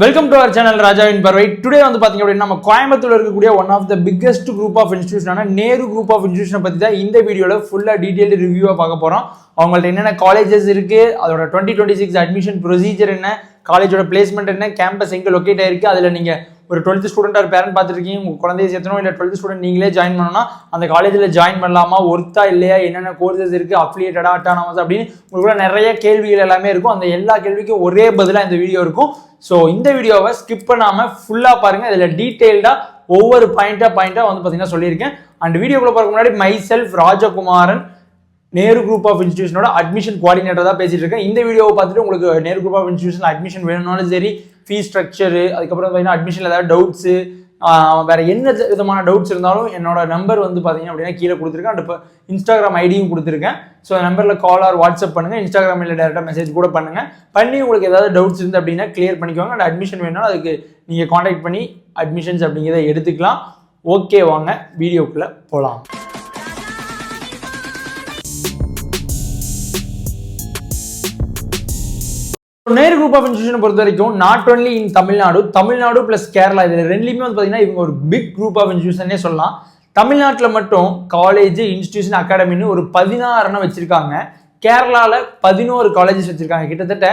Welcome to our channel ராஜாவின் பார்வை. Today வந்து பார்த்தீங்க அப்படின்னா நம்ம கோயம்புத்தூர்ல இருக்கக்கூடிய one of the biggest group of இன்ஸ்டியூஷனான நேரு குரூப் ஆஃப் இன்ஸ்டியூஷனை பற்றி தான் இந்த வீடியோவில் ஃபுல்லாக டீட்டெயில்டு ரிவ்யூவாக பார்க்க போகிறோம். அவங்கள்ட்ட என்னென்ன காலேஜஸ் இருக்குது, அதோட 2026 அட்மிஷன் ப்ரொசீஜர் என்ன, காலேஜோட பிளேஸ்மெண்ட் என்ன, கேம்பஸ் எங்கே லொக்கேட் ஆயிருக்கு, அதில் நீங்கள் ஒரு 12th ஸ்டூடெண்ட் ஒரு பேரண்ட் பார்த்துருக்கீங்க, உங்கள் குழந்தைய சேர்த்தணும், இல்லை 12th ஸ்டூடெண்ட் நீங்களே ஜாயின் பண்ணணும்னா அந்த காலேஜில் ஜாயின் பண்ணலாமா, ஒர்த்தா இல்லையா, என்னென்ன கோர்சஸ் இருக்குது, அஃபிலியேட்டடா அட்டானமஸ் அப்படின்னு உங்களுக்கு நிறைய கேள்விகள் எல்லாமே இருக்கும். அந்த எல்லா கேள்விக்கும் ஒரே பதிலாக இந்த வீடியோ இருக்கும். ஸோ இந்த வீடியோவை ஸ்கிப் பண்ணாமல் ஃபுல்லாக பாருங்கள். இதில் டீட்டெயில்டாக ஒவ்வொரு பாயிண்டாக வந்து பார்த்தீங்கன்னா சொல்லியிருக்கேன். அண்ட் வீடியோக்குள்ள போகிறதுக்கு முன்னாடி myself Rajakumaran Nehru group of இன்ஸ்டியூஷனோட அட்மிஷன் கோஆர்டினேட்டர் தான் பேசிட்டு இருக்கேன். இந்த வீடியோவை பார்த்துட்டு உங்களுக்கு Nehru group of institution admission வேணும்னாலும் சரி, ஃபீஸ் ஸ்ட்ரக்சரு, அதுக்கப்புறம் பார்த்தீங்கன்னா அட்மிஷனில் ஏதாவது டவுட்ஸு, வேறு என்ன விதமான டவுட்ஸ் இருந்தாலும் என்னோட நம்பர் வந்து பார்த்தீங்க அப்படின்னா கீழே கொடுத்துருக்கேன். அண்ட் இப்போ இன்ஸ்டாகிராம் ஐடியும் கொடுத்துருக்கேன். ஸோ அந்த நம்பரில் கால் ஆர் வாட்ஸ்அப் பண்ணுங்கள், இன்ஸ்டாகிராமில் டேரெக்டாக மெசேஜ் கூட பண்ணுங்கள். பண்ணி உங்களுக்கு ஏதாவது டவுட்ஸ் இருந்து அப்படின்னா கிளியர் பண்ணிக்கோங்க. அண்ட் அட்மிஷன் வேணும்னா அதுக்கு நீங்கள் காண்டாக்ட் பண்ணி அட்மிஷன்ஸ் அப்படிங்கிறத எடுத்துக்கலாம். ஓகே, வாங்க வீடியோக்குள்ளே போகலாம். நேரு குரூப் ஆஃப் இன்ஸ்டியூஷனை பொறுத்த வரைக்கும் not only in Tamil Nadu plus Kerala, இதில் ரெண்டுலையுமே வந்து பார்த்தீங்கன்னா இவங்க ஒரு பிக் குரூப் ஆஃப் இன்ஸ்டியூஷனே சொல்லலாம். தமிழ்நாட்டில் மட்டும் காலேஜ், இன்ஸ்டியூஷன், அகாடமின்னு ஒரு 16 வச்சிருக்காங்க. கேரளாவில் 11 காலேஜஸ் வச்சிருக்காங்க. கிட்டத்தட்ட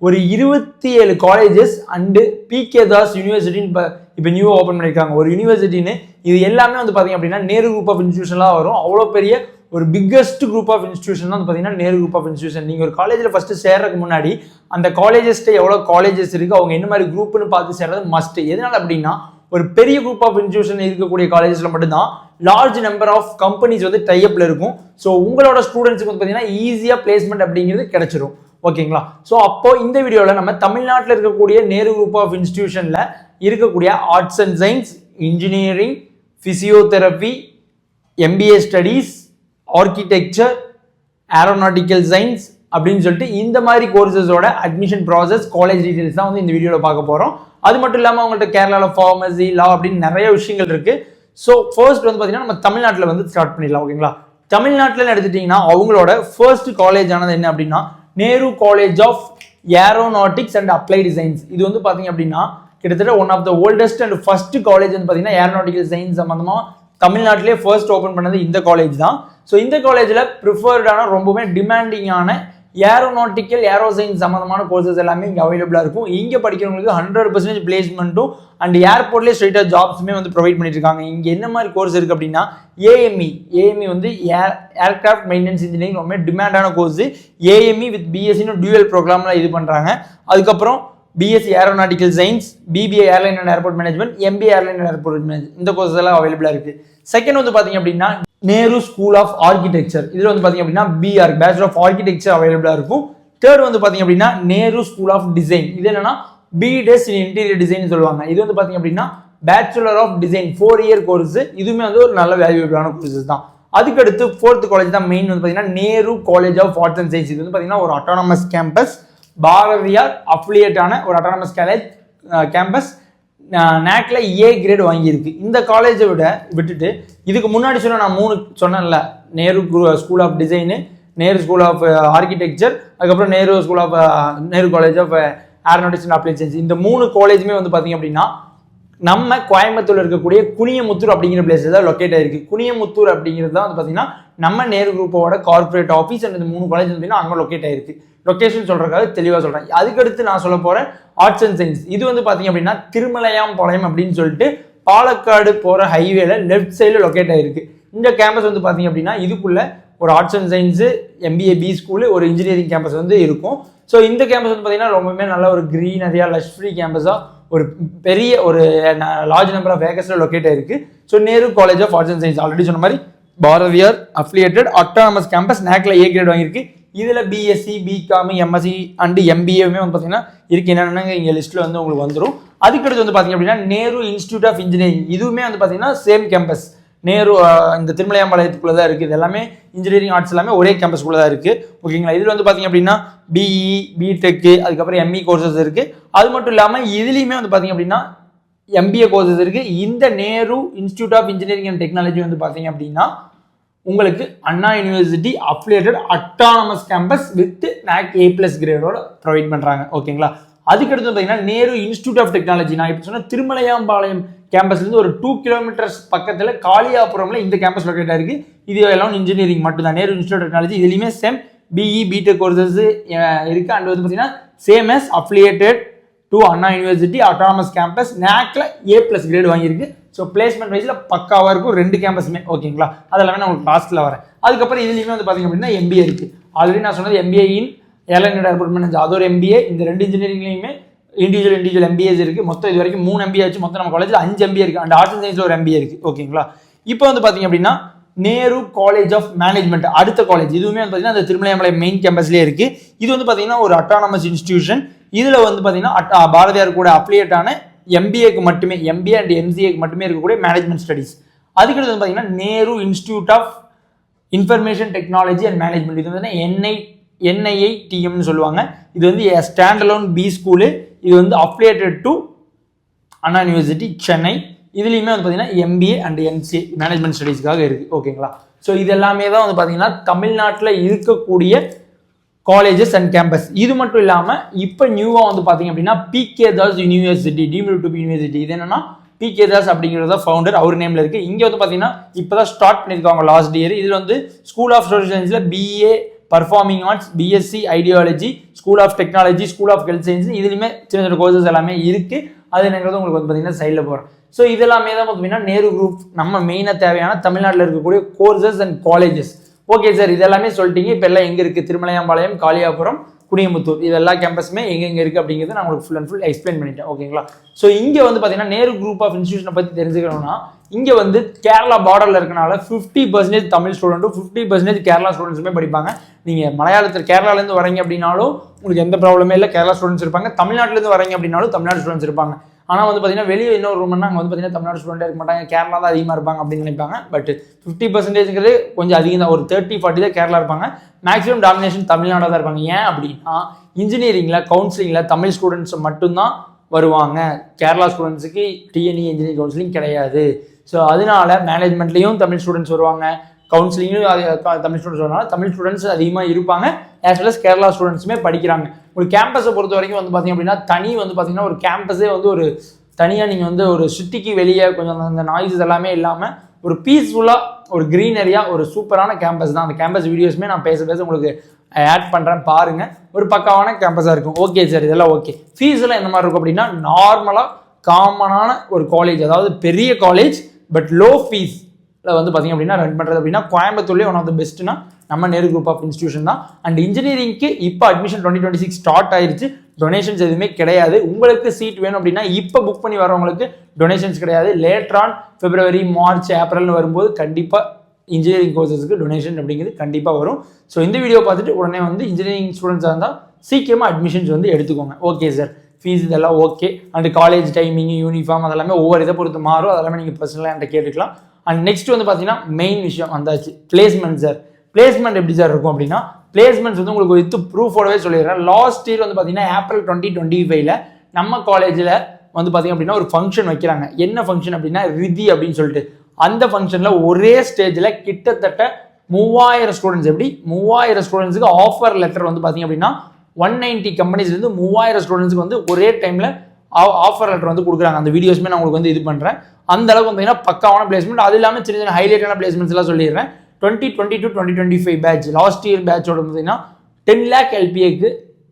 ஒரு 27 காலேஜஸ் அண்டு பிகே தாஸ் யூனிவர்சிட்டின்னு இப்போ நியூவாக ஓப்பன் பண்ணியிருக்காங்க ஒரு யூனிவர்சிட்டின்னு. இது எல்லாமே வந்து பார்த்தீங்க அப்படின்னா நேரு குரூப் ஆஃப் இன்ஸ்டியூஷன்லாம் வரும். அவ்வளோ பெரிய ஒரு பிக்கஸ்ட் குரூப் ஆஃப் இன்ஸ்டியூஷன் தான் வந்து பார்த்தீங்கன்னா நேரு குரூப் ஆஃப் இன்ஸ்டியூஷன். நீங்கள் ஒரு காலேஜில் ஃபஸ்ட்டு சேர்றதுக்கு முன்னாடி அந்த காலேஜஸ்ட்டு எவ்வளோ காலேஜஸ் இருக்குது, அவங்க என்ன மாதிரி குரூப்னு பார்த்து சேர்றது மஸ்ட். எதனால் அப்படின்னா ஒரு பெரிய குரூப் ஆஃப் இன்ஸ்டியூஷன் இருக்கக்கூடிய காலேஜஸில் மட்டும்தான் லார்ஜ் நம்பர் ஆஃப் கம்பெனிஸ் வந்து டைஅப்பில் இருக்கும். ஸோ உங்களோட ஸ்டூடெண்ட்ஸுக்கு வந்து பார்த்தீங்கன்னா ஈஸியாக பிளேஸ்மெண்ட் அப்படிங்கிறது கிடைச்சிரும். ஓகேங்களா? ஸோ அப்போ இந்த வீடியோவில் நம்ம தமிழ்நாட்டில் இருக்கக்கூடிய நேரு குரூப் ஆஃப் இன்ஸ்டியூஷனில் இருக்கக்கூடிய arts and science, engineering, physiotherapy, MBA studies, architecture, aeronautical science அப்படின்னு சொல்லிட்டு இந்த மாதிரி கோர்சஸோட அட்மிஷன் ப்ராசஸ், காலேஜ் டீடைல்ஸ் தான் வந்து இந்த வீடியோவில் பார்க்க போகிறோம். அது மட்டும் இல்லாமல் அவங்கள்ட்ட கேரளாவில் ஃபார்மசி, லா அப்படின்னு நிறைய விஷயங்கள் இருக்குது. ஸோ ஃபர்ஸ்ட் வந்து பார்த்தீங்கன்னா நம்ம தமிழ்நாட்டில் வந்து ஸ்டார்ட் பண்ணிடலாம். ஓகேங்களா? தமிழ்நாட்டில் எடுத்துட்டிங்கன்னா அவங்களோட ஃபர்ஸ்ட் காலேஜ் ஆனது என்ன அப்படின்னா Nehru college of aeronautics and Applied Science. இது வந்து பார்த்தீங்க அப்படின்னா கிட்டத்தட்ட one of the oldest and first college வந்து பார்த்தீங்கன்னா ஏரோநாட்டிக்கல் சயின்ஸ் சம்மந்தமாக தமிழ்நாட்டிலே ஃபர்ஸ்ட் ஓப்பன் பண்ணது இந்த காலேஜ் தான். ஸோ இந்த காலேஜில் ப்ரிஃபர்டான ரொம்பவே டிமாண்டிங்கான ஏரோநாட்டிக்கல், ஏரோ சயின்ஸ் சம்மந்தமான கோர்சஸ் எல்லாமே இங்கே அவைலபிளாக இருக்கும். இங்கே படிக்கிறவங்களுக்கு 100% பிளேஸ்மெண்ட்டும் அண்ட் ஏர்போர்ட்லேயே ஸ்ட்ரெயிட்டாக ஜாப்ஸுமே வந்து ப்ரொவைட் பண்ணிட்டு இருக்காங்க. இங்கே என்ன மாதிரி கோர்ஸ் இருக்குது அப்படின்னா ஏஎம்இ வந்து ஏர்கிராஃப்ட் மெயின்டெனன்ஸ் இன்ஜினியரிங் ரொம்ப டிமாண்டான கோர்ஸ். ஏஎம்இ வித் பிஎஸ்சின்னு டியூவல் ப்ரோக்ராமில் இது பண்ணுறாங்க. அதுக்கப்புறம் BSc aeronautical science, BBA airline and airport management, MBA airline and airport management, இந்த கோர்சஸ் எல்லாம் அவைலபிளாக இருக்குது. செகண்ட் வந்து பார்த்தீங்க அப்படின்னா நேரு ஸ்கூல் ஆஃப் ஆர்கிடெக்சர். இதில் வந்து பார்த்தீங்க அப்படின்னா பிஆர் பேச்சுலர் ஆஃப் ஆர்கிடெக்சர் அவைலபிளாக இருக்கும். தேர்ட் வந்து பார்த்தீங்க அப்படின்னா நேரு ஸ்கூல் ஆஃப் டிசைன். இது என்னன்னா பிடெஸ் இன் இன்டீரியர் டிசைன் சொல்லுவாங்க. இது வந்து பார்த்தீங்க அப்படின்னா bachelor of design 4 year course. இதுவுமே வந்து ஒரு நல்ல வேல்யூபிளான கோர்சஸ் தான். அதுக்கடுத்து ஃபோர்த் காலேஜ் தான் மெயின் வந்து பார்த்தீங்கன்னா Nehru college of arts and science. இது வந்து பார்த்தீங்கன்னா ஒரு அட்டானமஸ் கேம்பஸ், பாரதியார் அஃபிலியேட்டான ஒரு அட்டானமஸ் கேம்பஸ், நேக்ல ஏ கிரேட் வாங்கியிருக்கு. இந்த காலேஜை விட்டுட்டு இதுக்கு முன்னாடி நான் 3 சொன்னேன்ல, Nehru school of design, Nehru school of architecture, அதுக்கப்புறம் Nehru college of aeronautics and applied science, இந்த 3 காலேஜுமே வந்து பார்த்தீங்க அப்படின்னா நம்ம கோயம்புத்தூர்ல இருக்கக்கூடிய குனியமுத்தூர் அப்படிங்கிற பிளேஸ் தான் லொக்கேட் ஆயிருக்கு. குனியமுத்தூர் அப்படிங்கிறது தான் வந்து பார்த்தீங்கன்னா நம்ம நேரு குரூப்போட கார்பரேட் ஆஃபீஸ். அண்ட் இந்த 3 காலேஜ் வந்து அங்கே லொக்கேட் ஆயிருக்கு. லொக்கேஷன் சொல்றதுக்காக தெளிவாக சொல்றேன். அதுக்கடுத்து நான் சொல்ல போறேன் ஆர்ட்ஸ் அண்ட் சயின்ஸ். இது வந்து பார்த்தீங்க அப்படின்னா திருமலையாம்பாளையம் அப்படின்னு சொல்லிட்டு பாலக்காடு போகிற ஹைவேல லெஃப்ட் சைடில் லொக்கேட் ஆயிருக்கு. இந்த கேம்பஸ் வந்து பார்த்தீங்க அப்படின்னா இதுக்குள்ள ஒரு arts and science, MBA B school, ஒரு இன்ஜினியரிங் கேம்பஸ் வந்து இருக்கும். ஸோ இந்த கேம்பஸ் வந்து பார்த்தீங்கன்னா ரொம்பவே நல்ல ஒரு க்ரீனரியா லஷ் ஃப்ரீ கேம்பஸாக ஒரு பெரிய ஒரு லார்ஜ் நம்பர் ஆஃப் ஏக்கர்ஸில் லொக்கேட் ஆயிருக்கு. So Nehru college of arts and Science already சொன்ன மாதிரி பாரதியார் அஃபிலியேட்டட் அட்டானமஸ் கேம்பஸ், நேக்ல ஏ கிரேட் வாங்கியிருக்கு. இதில் பிஎஸ்சி, பிகாம், எம்எஸ்சி அண்டு எம்பிஏவுமே வந்து பார்த்தீங்கன்னா இருக்கு. என்னென்ன இங்கே லிஸ்ட்டில் வந்து உங்களுக்கு வந்துடும். அதுக்கடுத்து வந்து பார்த்தீங்க அப்படின்னா நேரு இன்ஸ்டியூட் ஆஃப் இன்ஜினியரிங். இதுவுமே வந்து பார்த்தீங்கன்னா சேம் கேம்பஸ், நேரு இந்த திருமலையாம்பாளையத்துக்குள்ளே தான் இருக்குது. இது எல்லாமே இன்ஜினியரிங் ஆர்ட்ஸ் எல்லாமே ஒரே கேம்பஸ்க்குள்ளே தான் இருக்குது. ஓகேங்களா? இதில் வந்து பார்த்தீங்க அப்படின்னா பிஇ, பிடெக்கு, அதுக்கப்புறம் எம்இ கோர்சஸ் இருக்குது. அது மட்டும் இல்லாமல் இதுலேயுமே வந்து பார்த்தீங்க அப்படின்னா எம்பிஏ கோர்சஸ் இருக்குது. இந்த Nehru institute of engineering and technology வந்து பார்த்தீங்க அப்படின்னா உங்களுக்கு Anna university affiliated autonomous campus with NAC A+ கிரேடோட ப்ரொவைட் பண்ணுறாங்க. ஓகேங்களா? அதுக்கடுத்து பார்த்தீங்கன்னா நேரு இன்ஸ்டியூட் ஆஃப் டெக்னாலஜி. நான் இப்போ சொன்ன திருமலையாம்பாளையம் கேம்பஸ்லேருந்து ஒரு 2 கிலோமீட்டர்ஸ் பக்கத்தில் காளியாபுரம்ல இந்த கேம்பஸ் லொக்கேட் ஆயிருக்கு. இது எல்லாம் இன்ஜினியரிங் மட்டும் தான். நேரு இன்ஸ்டியூட் ஆஃப் டெக்னாலஜி இதுலையுமே சேம் பிஇ பிடெக் கோர்சஸ் இருக்குது. அண்ட் வந்து பார்த்தீங்கன்னா same as affiliated to Anna university autonomous campus. நேக்ல A+ கிரேடு வாங்கியிருக்கு. ஸோ பிளேஸ்மெண்ட் வைஸில் பக்காவாக இருக்கும் 2 கேம்பஸுமே. ஓகேங்களா, அதெல்லாமே நான் உங்களுக்கு லாஸ்ட்டில் வரேன். அதுக்கப்புறம் இதுலேயுமே வந்து பார்த்தீங்க அப்படின்னா MBA இருக்குது. ஆல்ரெடி நான் சொன்னது MBA in airline and airport manage, அது ஒரு MBA. இந்த 2 இன்ஜினியரிங்லையுமே இண்டிவிஜுவல் MBAs இருக்குது. மொத்தம் இது வரைக்கும் 3 MBA ஆச்சு. மொத்தம் நம்ம காலேஜில் 5 MBA இருக்குது. அண்ட் ஆர்ட்ஸ் அண்ட் சயின்ஸில் ஒரு MBA இருக்குது. ஓகேங்களா, இப்போ வந்து பார்த்தீங்க அப்படின்னா நேரு காலேஜ் ஆஃப் மேனேஜ்மெண்ட் அடுத்த காலேஜ். இதுவுமே வந்து பார்த்தீங்கன்னா அந்த திருமலையாம்பாளையம் மெயின் கேம்பஸ்லேயே இருக்குது. இது வந்து பார்த்தீங்கன்னா ஒரு அட்டானமஸ் இன்ஸ்டிடியூஷன். இதில் வந்து பார்த்தீங்கன்னா பாரதியார் கூட அப்ளியேட்டான MBAக்கு மட்டுமே, MBA அண்ட் MCAக்கு மட்டுமே இருக்கக்கூடிய மேனேஜ்மெண்ட் ஸ்டடீஸ். அதுக்கடுத்து வந்து பார்த்தீங்கன்னா Nehru institute of Information Technology and Management. இது வந்து NIITMனு சொல்லுவாங்க. இது வந்து ஸ்டாண்ட் அலோன் B ஸ்கூலு. இது வந்து affiliated to Anna university Chennai. இதுலேயுமே வந்து பார்த்தீங்கன்னா MBA அண்ட் MCA மேனேஜ்மெண்ட் ஸ்டடீஸ்க்காக இருக்குது. ஓகேங்களா, ஸோ இது எல்லாமே தான் வந்து பார்த்தீங்கன்னா தமிழ்நாட்டில் இருக்கக்கூடிய காலேஜஸ் அண்ட் கேம்பஸ். இது மட்டும் இல்லாமல் இப்போ நியூவாக வந்து பார்த்தீங்க அப்படின்னா PK Das university, deemed to be university. இது என்னன்னா PK தாஸ் அப்படிங்கிறத ஃபவுண்டர், அவர் நேமில் இருக்குது. இங்கே வந்து பார்த்தீங்கன்னா இப்போ தான் ஸ்டார்ட் பண்ணியிருக்காங்க லாஸ்ட் இயர். இதில் வந்து ஸ்கூல் ஆஃப் சோஷியல் சயின்ஸில் BA performing arts, BSc ideology, School of Technology, School of Health Science, இதுலையுமே சின்ன சின்ன கோர்சஸ் எல்லாமே இருக்குது. அது என்னங்கிறது உங்களுக்கு வந்து பார்த்தீங்கன்னா சைடில் போகிறேன். ஸோ இதெல்லாமே தான் பார்த்தீங்கன்னா நேரு குரூப் நம்ம மெயினாக தேவையான தமிழ்நாட்டில் இருக்கக்கூடிய courses and colleges. Okay sir, இதெல்லாமே சொல்லிட்டீங்க. இப்போ எல்லாம் எங்கே இருக்குது? திருமலையாம்பாளையம், காளியாபுரம், குனியமுத்தூர், இது எல்லா கேம்பஸுமே எங்கெங்கே இருக்குது அப்படிங்கிறது நான் உங்களுக்கு ஃபுல் அண்ட் ஃபுல் எக்ஸ்பிளைன் பண்ணிட்டேன். ஓகேங்களா, ஸோ இங்கே வந்து பார்த்தீங்கன்னா நேரு குரூப் ஆஃப் இன்ஸ்டியூஷனை பற்றி தெரிஞ்சுக்கணும்னா இங்கே வந்து கேரளா பார்டரில் இருக்கனால 50% தமிழ் ஸ்டூடெண்ட்டும் 50% கேரளா ஸ்டூடெண்ட்ஸுமே படிப்பாங்க. நீங்கள் மலையாளத்தில் கேரளாலேருந்து வரீங்க அப்படின்னாலும் உங்களுக்கு எந்த ப்ராப்ளமே இல்லை, கேரளா ஸ்டூடெண்ட்ஸ் இருப்பாங்க. தமிழ்நாட்டிலேருந்து வரீங்க அப்படின்னாலும் தமிழ்நாடு ஸ்டூடெண்ட்ஸ் இருப்பாங்க. ஆனால் வந்து பார்த்தீங்கன்னா வெளியே இன்னொரு ரூம்னா அங்கே வந்து பார்த்தீங்கன்னா தமிழ்நாடு ஸ்டூடெண்ட் இருக்க மாட்டாங்க, கேரளா தான் அதிகமாக இருப்பாங்க அப்படின்னு நினைப்பாங்க. பட் 50%ங்கிறது கொஞ்சம் அதிகம் தான். ஒரு 30-40 தான் கேரளா இருப்பாங்க. மேக்ஸிமம் டாமினேஷன் தமிழ்நாடாக தான் இருப்பாங்க. ஏன் அப்படின்னா இன்ஜினியரிங்கில் கவுன்சிலிங்கில் தமிழ் ஸ்டூடெண்ட்ஸ் மட்டும்தான் வருவாங்க. கேரளா ஸ்டூடெண்ட்ஸுக்கு TNE இன்ஜினியரிங் கவுன்சிலிங் கிடையாது. ஸோ அதனால மேனேஜ்மெண்ட்லேயும் தமிழ் ஸ்டூடெண்ட்ஸ் வருவாங்க, கவுன்சிலிங்கும் தமிழ் ஸ்டூடெண்ட்ஸ் வரனால தமிழ் ஸ்டூடெண்ட்ஸ் அதிகமாக இருப்பாங்க. ஆஸ் வெல் அஸ் கேரளா ஸ்டூடெண்ட்ஸுமே படிக்கிறாங்க. ஒரு கேம்பஸை பொறுத்த வரைக்கும் வந்து பார்த்தீங்க அப்படின்னா தனி வந்து பார்த்தீங்கன்னா ஒரு கேம்பஸே வந்து ஒரு தனியாக நீங்கள் வந்து ஒரு சிட்டிக்கு வெளியே கொஞ்சம் அந்த நாய்ஸஸ் எல்லாமே இல்லாமல் ஒரு பீஸ்ஃபுல்லாக ஒரு க்ரீனரியாக ஒரு சூப்பரான கேம்பஸ் தான். அந்த கேம்பஸ் வீடியோஸுமே நான் பேச உங்களுக்கு ஆட் பண்ணுறேன், பாருங்கள். ஒரு பக்காவான கேம்பஸாக இருக்கும். ஓகே சார், இதெல்லாம் ஓகே. ஃபீஸ் எல்லாம் எந்த மாதிரி இருக்கும் அப்படின்னா நார்மலாக காமனான ஒரு காலேஜ், அதாவது பெரிய காலேஜ் பட் லோ ஃபீஸில் வந்து பார்த்தீங்க அப்படின்னா ரன் பண்ணுறது அப்படின்னா கோயம்புத்தூர்லேயே ஒன் ஆஃப் த பெஸ்ட்னா நம்ம நேரு குரூப் ஆஃப் இன்ஸ்டியூஷன் தான். அண்ட் இன்ஜினியரிங்க்கு இப்போ அட்மிஷன் 2026 ஸ்டார்ட் ஆயிருச்சு. டொனேஷன்ஸ் எதுவுமே கிடையாது. உங்களுக்கு சீட் வேணும் அப்படின்னா இப்போ புக் பண்ணி வரவங்களுக்கு டொனேஷன்ஸ் கிடையாது. லேட்டரான் February, March, April வரும்போது கண்டிப்பாக இன்ஜினியரிங் கோர்சஸ்க்கு டொனேஷன் அப்படிங்கிறது கண்டிப்பாக வரும். ஸோ இந்த வீடியோ பார்த்துட்டு உடனே வந்து இன்ஜினியரிங் ஸ்டூடெண்ட்ஸாக இருந்தால் சீக்கிரமாக அட்மிஷன்ஸ் வந்து எடுத்துக்கோங்க. ஓகே சார், ஃபீஸ் இதெல்லாம் okay. And college timing, uniform அதெல்லாமே ஒவ்வொரு இதை பொறுத்து மாறும். அதெல்லாமே நீங்கள் பர்சனலாக என்கிட்ட கேட்டுக்கலாம். அண்ட் நெக்ஸ்ட் வந்து பார்த்தீங்கன்னா மெயின் விஷயம் வந்தாச்சு, பிளேஸ்மெண்ட் சார். பிளேஸ்மெண்ட் எப்படி சார் இருக்கும் அப்படின்னா பிளேஸ்மெண்ட்ஸ் வந்து உங்களுக்கு வித் ப்ரூஃபோடவே சொல்லிடுறேன். லாஸ்ட் இயர் வந்து பார்த்தீங்கன்னா April 2025 நம்ம காலேஜில் வந்து பார்த்தீங்க அப்படின்னா ஒரு ஃபங்க்ஷன் வைக்கிறாங்க. என்ன ஃபங்க்ஷன் அப்படின்னா ரிதி அப்படின்னு சொல்லிட்டு. அந்த ஃபங்க்ஷனில் ஒரே ஸ்டேஜில் கிட்டத்தட்ட 3000 ஸ்டூடெண்ட்ஸ், எப்படி 3000 ஸ்டூடெண்ட்ஸுக்கு ஆஃபர் லெட்டர் வந்து பார்த்தீங்க அப்படின்னா 190 கம்பெனிஸ்லேருந்து 3000 ஸ்டூடெண்ட்ஸுக்கு வந்து ஒரே டைமில் ஆஃபர் லெட்டர் வந்து கொடுக்குறாங்க. அந்த வீடியோஸ்மே நான் உங்களுக்கு வந்து இது பண்ணுறேன். அந்த அளவுக்கு பார்த்தீங்கன்னா பக்காவான பிளேஸ்மெண்ட். அது இல்லாமல் சின்ன சின்ன ஹைலைட்டான பிளேஸ்மெண்ட்ஸ் எல்லாம் சொல்லிடுறேன். 2022-2025 பேட்ச் லாஸ்ட் இயர் பேட்சோட பார்த்தீங்கன்னா 10 lakh LPAக்கு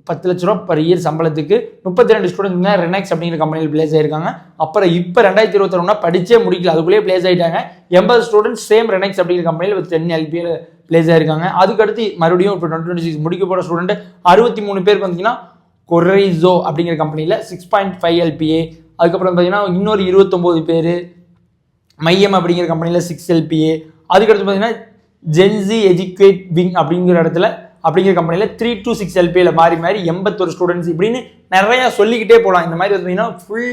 10 லட்ச ரூபா பர் இயர் சம்பளத்துக்கு 32 ஸ்டூடெண்ட்ஸ் ரெனெக்ஸ் அப்படிங்கிற கம்பெனியில் பிளேஸ் ஆயிருக்காங்க. அப்புறம் இப்போ 2021 படிச்சே முடிக்கல, அதுக்குள்ளேயே பிளேஸ் ஆகிட்டாங்க. 80 ஸ்டூடெண்ட்ஸ் சேம் ரெனெக்ஸ் அப்படிங்கிற கம்பெனியில் 10 LPA பிளேஸ் ஆயிருக்காங்க. அதுக்கடுத்து மறுபடியும் இப்போ 2026 முடிக்க போகிற ஸ்டூடெண்ட் 63 பேருக்கு பார்த்தீங்கன்னா கொரைசோ அப்படிங்கிற கம்பெனியில் 6.5 LPA. அதுக்கப்புறம் பார்த்தீங்கன்னா இன்னொரு 29 பேர் மையம் அப்படிங்கிற கம்பெனியில் 6 LPA. அதுக்கடுத்து பார்த்தீங்கன்னா ஜென்சி எஜுகேட் விங் அப்படிங்கிற இடத்துல அப்படிங்கிற கம்பெனியில் 3 to 6 LPAல மாறி 81 ஸ்டூடெண்ட்ஸ் இப்படின்னு நிறையா சொல்லிக்கிட்டே போகலாம். இந்த மாதிரி பார்த்தீங்கன்னா ஃபுல்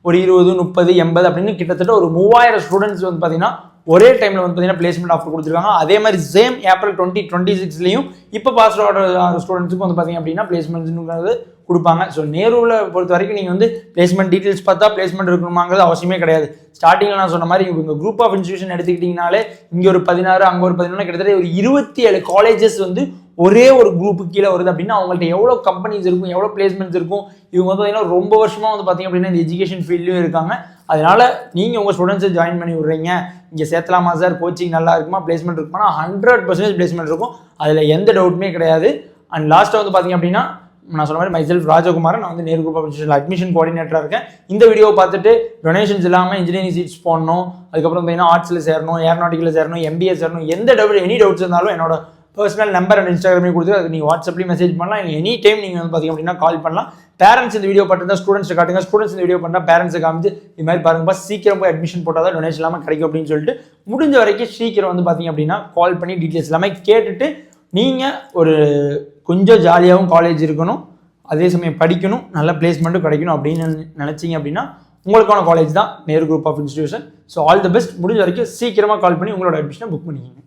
ஒரு 20, 30, 80 அப்படின்னு கிட்டத்தட்ட ஒரு 3000 ஸ்டூடெண்ட்ஸ் வந்து பார்த்தீங்கன்னா ஒரே டைமில் வந்து பார்த்தீங்கன்னா பிளேஸ்மெண்ட் ஆஃபர் கொடுத்துருக்காங்க. அதே மாதிரி சேம் April 2026 இப்போ பாஸ் ஆகிற ஸ்டூடெண்ட்ஸுக்கு வந்து பார்த்தீங்க அப்படின்னா பிளேஸ்மெண்ட்ஸுங்கிறது கொடுப்பாங்க. ஸோ நேருவில் பொறுத்த வரைக்கும் நீங்கள் வந்து பிளேஸ்மெண்ட் டீட்டெயில்ஸ் பார்த்தா பிளேஸ்மெண்ட் இருக்கணுமாங்கிறது அவசியமே கிடையாது. ஸ்டார்டிங்கில் நான் சொன்ன மாதிரி இவங்க குரூப் ஆஃப் இன்ஸ்டியூஷன் எடுத்துக்கிட்டிங்கனாலே இங்கே ஒரு 16 அங்கே ஒரு 11 கிட்டத்தட்ட ஒரு 27 காலேஜஸ் வந்து ஒரே ஒரு குரூப்புக்கு கீழே வருது அப்படின்னா அவங்கள்ட்ட எவ்வளோ கம்பெனிஸ் இருக்கும், எவ்வளோ பிளேஸ்மெண்ட்ஸ் இருக்கும். இவங்க வந்து பார்த்தீங்கன்னா ரொம்ப வருஷமாக வந்து பார்த்தீங்க அப்படின்னா இந்த எஜுகேஷன் ஃபீல்ட்லையும் இருக்காங்க. அதனால நீங்கள் உங்கள் ஸ்டூடெண்ட்ஸை ஜாயின் பண்ணி விட்றீங்க, இங்கே சேர்த்தலாமா சார், கோச்சிங் நல்லா இருக்குமா, பிளேஸ்மெண்ட் இருக்குமா, 100% பிளேஸ்மெண்ட் இருக்கும், அதில் எந்த டவுட்டுமே கிடையாது. அண்ட் லாஸ்ட்டாக வந்து பார்த்தீங்க அப்படின்னா நான் சொன்ன மாதிரி மைசெல்ஃப் ராஜகுமாரன், நான் வந்து Nehru group of institution admission கோஆர்டினேட்டராக இருக்கேன். இந்த வீடியோவை பார்த்துட்டு டொனேஷன்ஸ் இல்லாமல் இன்ஜினியரிங் சீட்ஸ் போடணும், அதுக்கப்புறம் பார்த்தீங்கன்னா ஆர்ட்ஸில் சேரணும், ஏரோநாட்டிக்கில் சேரணும், எம்பிஏ சேரணும், எந்த டவுட் எனி டவுட்ஸ் இருந்தாலும் என்னோட பர்சனல் நம்பர் அண்ட் இன்ஸ்டாகிராமே கொடுத்து அது நீங்கள் வாட்ஸ்அப்லேயும் மெசேஜ் பண்ணலாம். இல்லை எனி டைம் நீங்கள் வந்து பார்த்தீங்க அப்படின்னா கால் பண்ணலாம். பேரண்ட்ஸ் இந்த வீடியோ பார்த்துருந்தா ஸ்டூடெண்ட்ஸ் காட்டுங்க, ஸ்டூடெண்ட்ஸ் இந்த வீடியோ பண்ணால் பேரண்ட்ஸை காமிச்சு இது மாதிரி பாருங்கப்பா சீக்கிரம் போய் அட்மிஷன் போட்டால் தான் டொனேஷன் இல்லாமல் கிடைக்கும் அப்படின்னு சொல்லிட்டு முடிஞ்ச வரைக்கும் சீக்கிரம் வந்து பார்த்தீங்க அப்படின்னா கால் பண்ணி டீட்டெயில்ஸ் எல்லாமே கேட்டுட்டு நீங்கள் ஒரு கொஞ்சம் ஜாலியாகவும் காலேஜ் இருக்கணும், அதே சமயம் படிக்கணும், நல்ல பிளேஸ்மெண்ட்டும் கிடைக்கணும் அப்படின்னு நினச்சிங்க அப்படின்னா உங்களுக்கான காலேஜ் தான் Nehru group of Institution. So all the best. முடிஞ்ச வரைக்கும் சீக்கிரமாக கால் பண்ணி உங்களோட அட்மிஷனை புக் பண்ணிக்கோங்க.